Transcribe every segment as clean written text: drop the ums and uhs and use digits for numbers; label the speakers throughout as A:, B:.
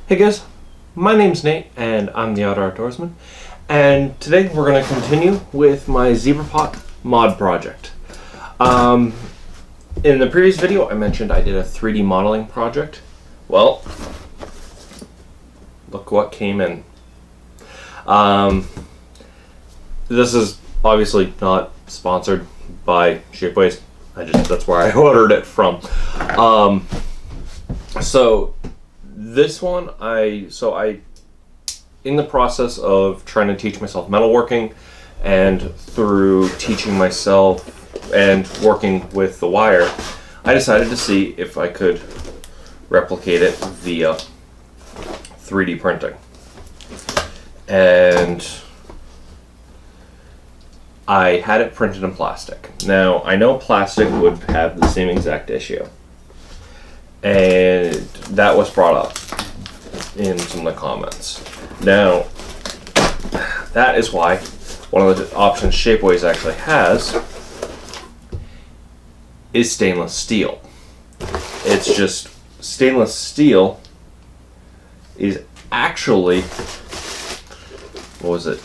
A: Hey guys, my name's Nate and I'm the Outdoorsman, and today we're going to continue with my zebra pot mod project. In the previous video I mentioned I did a 3D modeling project. Well, look what came in. This is obviously not sponsored by Shapeways. That's where I ordered it from. So this one, in the process of trying to teach myself metalworking, and through teaching myself and working with the wire, I decided to see if I could replicate it via 3D printing. And I had it printed in plastic. Now, I know plastic would have the same exact issue, and that was brought up in some of the comments. Now, that is why one of the options Shapeways actually has is stainless steel. It's just stainless steel is actually, what was it,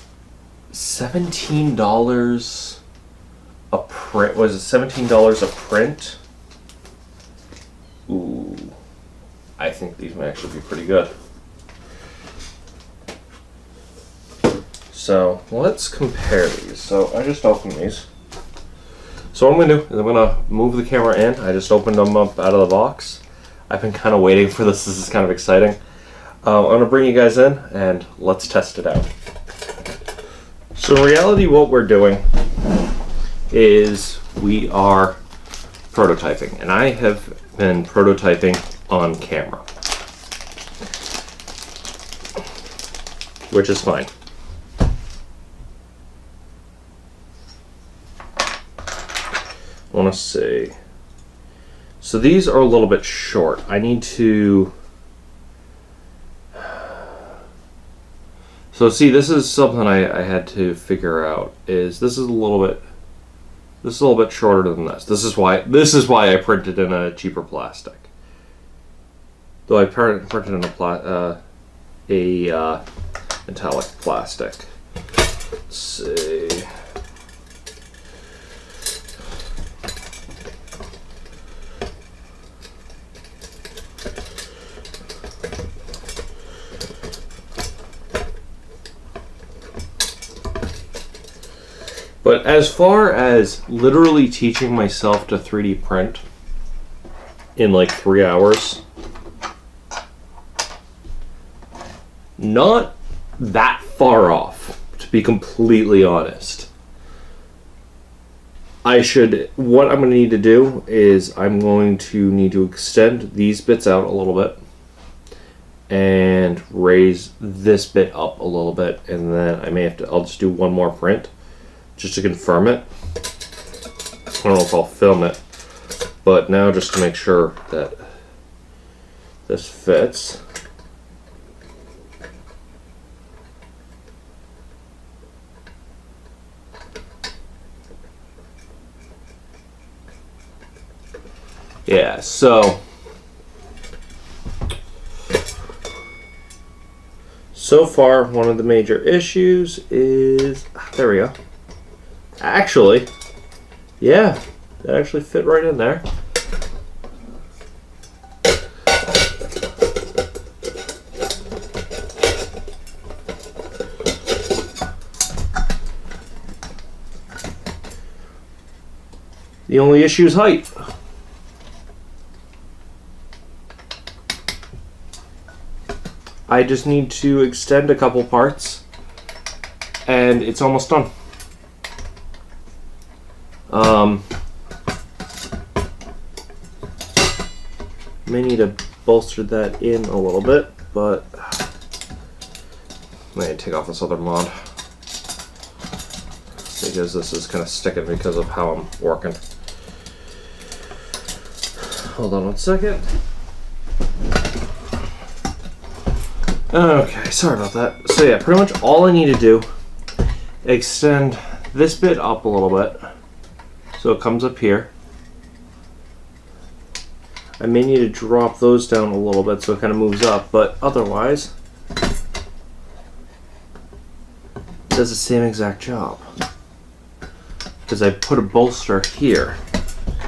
A: $17 a print? Was it $17 a print? Ooh, I think these might actually be pretty good. So let's compare these. So I just opened these. So what I'm gonna do is I'm gonna move the camera in. I just opened them up out of the box. I've been kind of waiting for this. This is kind of exciting. I'm gonna bring you guys in and let's test it out. So in reality, what we're doing is we are prototyping, and I have been prototyping on camera, which is fine. I want to see. So these are a little bit short. I need to. So see, this is something I had to figure out. This is a little bit shorter than this. This is why I printed in a cheaper plastic. Though I printed in a metallic plastic. Let's see. But as far as literally teaching myself to 3D print in like 3 hours, not that far off, to be completely honest. What I'm going to need to do is I'm going to need to extend these bits out a little bit and raise this bit up a little bit, and then I'll just do one more print just to confirm it. I don't know if I'll film it, but now just to make sure that this fits. Yeah, so far one of the major issues is, there we go. Actually, yeah, that actually fit right in there. The only issue is height. I just need to extend a couple parts and it's almost done. May need to bolster that in a little bit, but I may take off this other mod because this is kind of sticking because of how I'm working. Hold on one second. Okay, sorry about that. So yeah, pretty much all I need to do, extend this bit up a little bit so it comes up here. I may need to drop those down a little bit so it kind of moves up, but otherwise, it does the same exact job. Because I put a bolster here.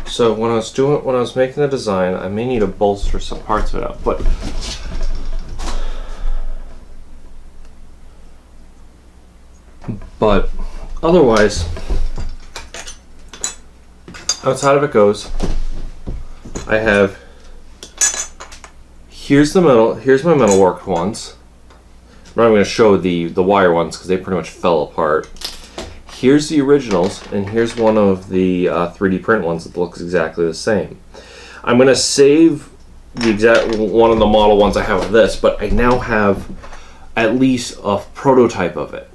A: So when I was making the design, I may need to bolster some parts of it up, but otherwise, outside of it goes, I have, here's my metalwork ones. I'm not going to show the wire ones because they pretty much fell apart. Here's the originals, and here's one of the 3D print ones that looks exactly the same. I'm going to save the exact one of the model ones I have of this, but I now have at least a prototype of it.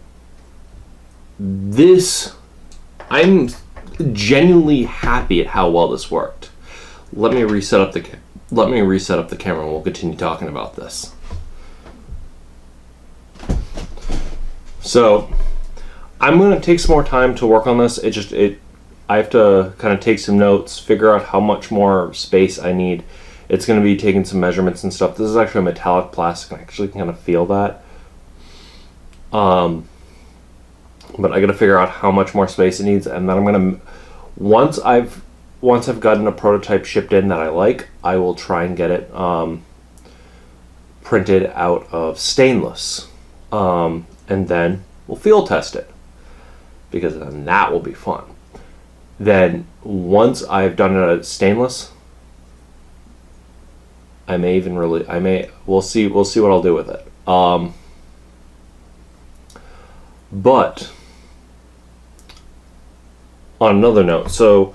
A: This, I'm genuinely happy at how well this worked. Let me reset up the camera, and we'll continue talking about this. So, I'm going to take some more time to work on this. I have to kind of take some notes, figure out how much more space I need. It's going to be taking some measurements and stuff. This is actually a metallic plastic, and I actually can kind of feel that. But I got to figure out how much more space it needs, and then I'm going to, once I've gotten a prototype shipped in that I like, I will try and get it printed out of stainless, and then we'll field test it, because then that will be fun. Then once I've done it at stainless, we'll see what I'll do with it. But on another note, so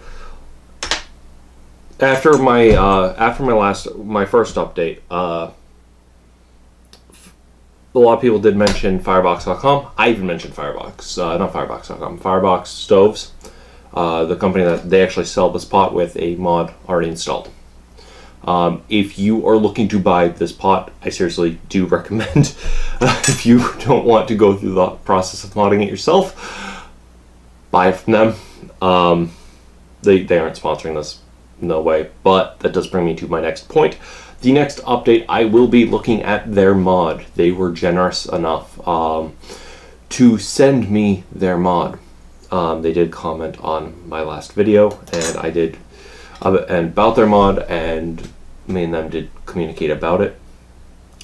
A: after my first update, a lot of people did mention Firebox.com. I even mentioned Firebox, not Firebox.com, Firebox Stoves, the company that they actually sell this pot with a mod already installed. If you are looking to buy this pot, I seriously do recommend, if you don't want to go through the process of modding it yourself, buy it from them. They aren't sponsoring this, no way, but that does bring me to my next point. The next update, I will be looking at their mod. They were generous enough to send me their mod. They did comment on my last video, and I did and about their mod, and me and them did communicate about it,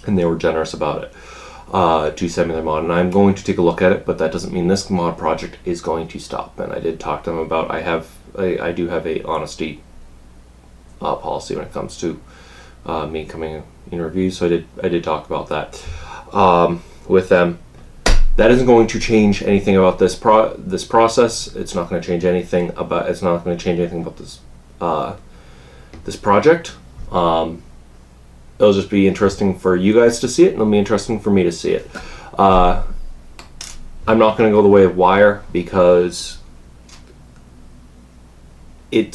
A: and they were generous about it to send me their mod, and I'm going to take a look at it, but that doesn't mean this mod project is going to stop. And I did talk to them about I do have a honesty policy when it comes to me coming in reviews, so I did talk about that with them. That isn't going to change anything about this process. It's not going to change anything about this this project. It'll just be interesting for you guys to see it, and it'll be interesting for me to see it. I'm not going to go the way of wire because it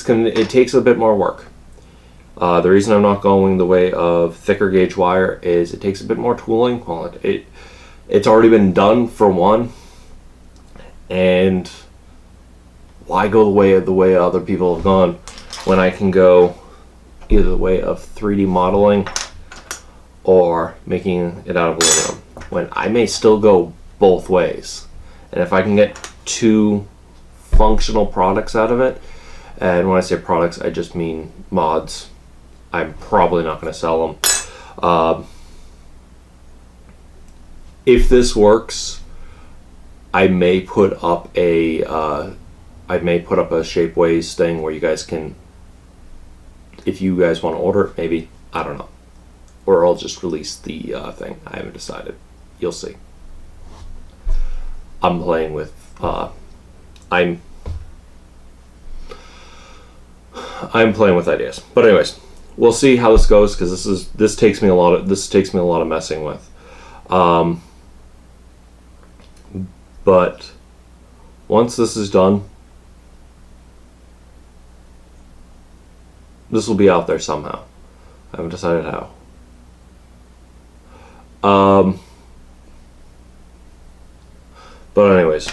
A: takes a bit more work. The reason I'm not going the way of thicker gauge wire is it takes a bit more tooling. Well, it's already been done for one, and why go the way other people have gone when I can go either the way of 3D modeling or making it out of aluminum, when I may still go both ways. And if I can get two functional products out of it, and when I say products, I just mean mods, I'm probably not going to sell them. If this works, I may put up a Shapeways thing where you guys can, if you guys want to order it, maybe, I don't know, or I'll just release the thing. I haven't decided. You'll see. I'm playing with I'm playing with ideas, but anyways, we'll see how this goes, because this takes me a lot of messing with. But once this is done, this will be out there somehow. I haven't decided how. But anyways,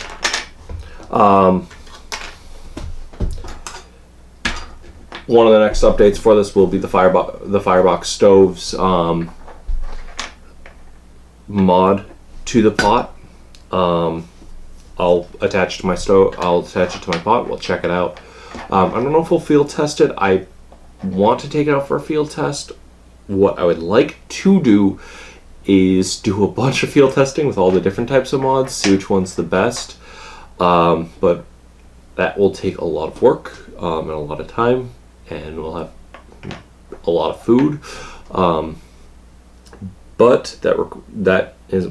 A: one of the next updates for this will be the Firebox stoves mod to the pot. I'll attach it to my stove. I'll attach it to my pot. We'll check it out. I don't know if we'll field test it. I want to take it out for a field test. What I would like to do is do a bunch of field testing with all the different types of mods, see which one's the best. But that will take a lot of work and a lot of time, and we'll have a lot of food. But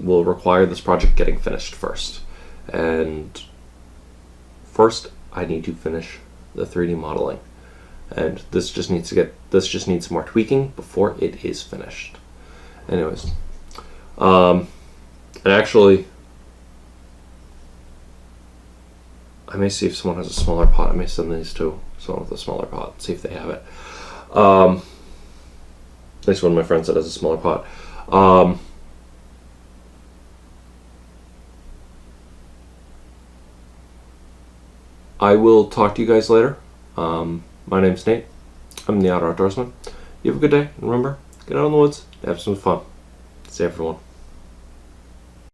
A: will require this project getting finished first. And first, I need to finish the 3D modeling, and this just needs some more tweaking before it is finished. Anyways, and actually, I may see if someone has a smaller pot. I may send these to someone with a smaller pot, see if they have it. At least one of my friends that has a smaller pot. I will talk to you guys later. My name's Nate. I'm the Outdoorsman. You have a good day. And remember, get out in the woods, have some fun. See everyone.